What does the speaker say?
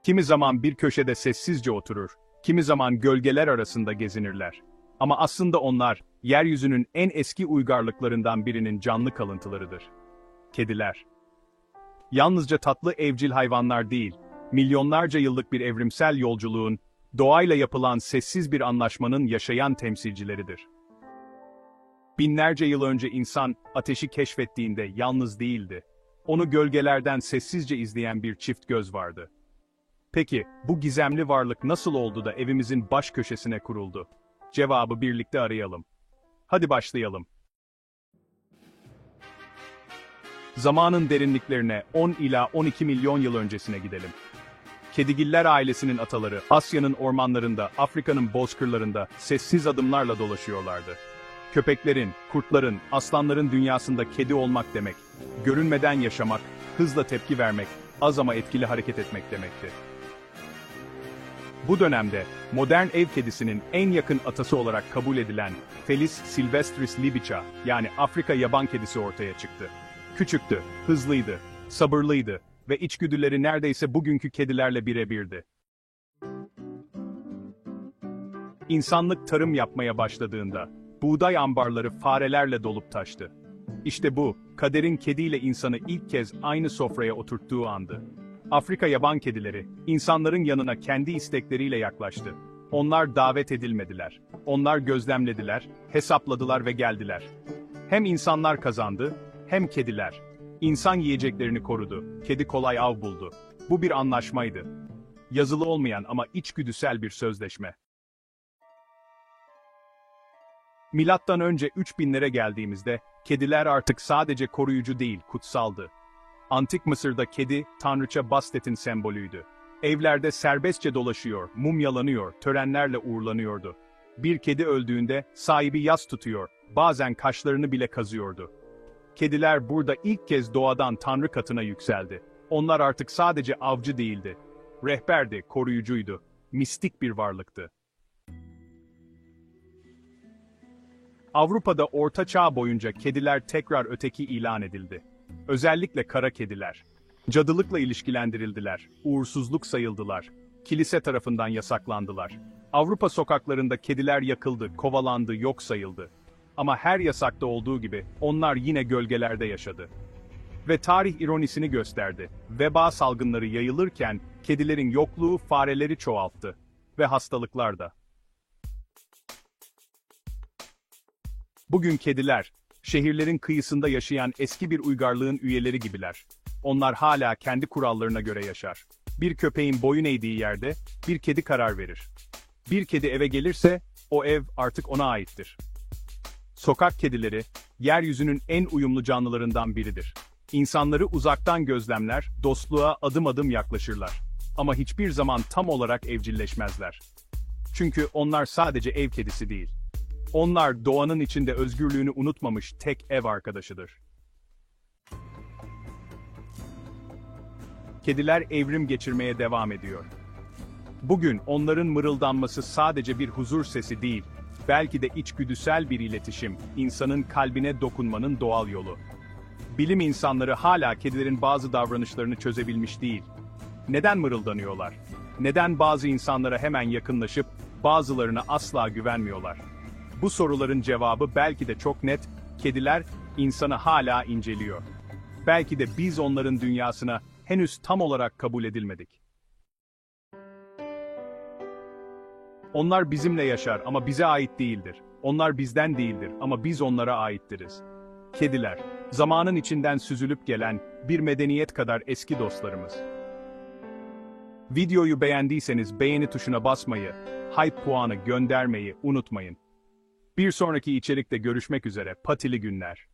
Kimi zaman bir köşede sessizce oturur, kimi zaman gölgeler arasında gezinirler. Ama aslında onlar, yeryüzünün en eski uygarlıklarından birinin canlı kalıntılarıdır. Kediler. Yalnızca tatlı evcil hayvanlar değil, milyonlarca yıllık bir evrimsel yolculuğun, doğayla yapılan sessiz bir anlaşmanın yaşayan temsilcileridir. Binlerce yıl önce insan, ateşi keşfettiğinde yalnız değildi. Onu gölgelerden sessizce izleyen bir çift göz vardı. Peki, bu gizemli varlık nasıl oldu da evimizin baş köşesine kuruldu? Cevabı birlikte arayalım. Hadi başlayalım. Zamanın derinliklerine 10 ila 12 milyon yıl öncesine gidelim. Kedigiller ailesinin ataları, Asya'nın ormanlarında, Afrika'nın bozkırlarında sessiz adımlarla dolaşıyorlardı. Köpeklerin, kurtların, aslanların dünyasında kedi olmak demek, görünmeden yaşamak, hızla tepki vermek, az ama etkili hareket etmek demekti. Bu dönemde, modern ev kedisinin en yakın atası olarak kabul edilen Felis silvestris libica, yani Afrika yaban kedisi ortaya çıktı. Küçüktü, hızlıydı, sabırlıydı ve içgüdüleri neredeyse bugünkü kedilerle birebirdi. İnsanlık tarım yapmaya başladığında, buğday ambarları farelerle dolup taştı. İşte bu, kaderin kediyle insanı ilk kez aynı sofraya oturttuğu andı. Afrika yaban kedileri, insanların yanına kendi istekleriyle yaklaştı. Onlar davet edilmediler. Onlar gözlemlediler, hesapladılar ve geldiler. Hem insanlar kazandı, hem kediler. İnsan yiyeceklerini korudu, kedi kolay av buldu. Bu bir anlaşmaydı. Yazılı olmayan ama içgüdüsel bir sözleşme. Milattan önce 3000'lere geldiğimizde, kediler artık sadece koruyucu değil, kutsaldı. Antik Mısır'da kedi, tanrıça Bastet'in sembolüydü. Evlerde serbestçe dolaşıyor, mumyalanıyor, törenlerle uğurlanıyordu. Bir kedi öldüğünde sahibi yas tutuyor, bazen kaşlarını bile kazıyordu. Kediler burada ilk kez doğadan tanrı katına yükseldi. Onlar artık sadece avcı değildi. Rehberdi, koruyucuydu, mistik bir varlıktı. Avrupa'da Orta Çağ boyunca kediler tekrar öteki ilan edildi. Özellikle kara kediler. Cadılıkla ilişkilendirildiler, uğursuzluk sayıldılar. Kilise tarafından yasaklandılar. Avrupa sokaklarında kediler yakıldı, kovalandı, yok sayıldı. Ama her yasakta olduğu gibi onlar yine gölgelerde yaşadı. Ve tarih ironisini gösterdi. Veba salgınları yayılırken kedilerin yokluğu fareleri çoğalttı. Ve hastalıklar da. Bugün kediler, şehirlerin kıyısında yaşayan eski bir uygarlığın üyeleri gibiler. Onlar hala kendi kurallarına göre yaşar. Bir köpeğin boyun eğdiği yerde, bir kedi karar verir. Bir kedi eve gelirse, o ev artık ona aittir. Sokak kedileri, yeryüzünün en uyumlu canlılarından biridir. İnsanları uzaktan gözlemler, dostluğa adım adım yaklaşırlar. Ama hiçbir zaman tam olarak evcilleşmezler. Çünkü onlar sadece ev kedisi değil. Onlar doğanın içinde özgürlüğünü unutmamış tek ev arkadaşıdır. Kediler evrim geçirmeye devam ediyor. Bugün onların mırıldanması sadece bir huzur sesi değil, belki de içgüdüsel bir iletişim, insanın kalbine dokunmanın doğal yolu. Bilim insanları hala kedilerin bazı davranışlarını çözebilmiş değil. Neden mırıldanıyorlar? Neden bazı insanlara hemen yakınlaşıp, bazılarına asla güvenmiyorlar? Bu soruların cevabı belki de çok net, kediler insanı hala inceliyor. Belki de biz onların dünyasına henüz tam olarak kabul edilmedik. Onlar bizimle yaşar ama bize ait değildir. Onlar bizden değildir ama biz onlara aittiriz. Kediler, zamanın içinden süzülüp gelen bir medeniyet kadar eski dostlarımız. Videoyu beğendiyseniz beğeni tuşuna basmayı, hype puanı göndermeyi unutmayın. Bir sonraki içerikte görüşmek üzere, patili günler.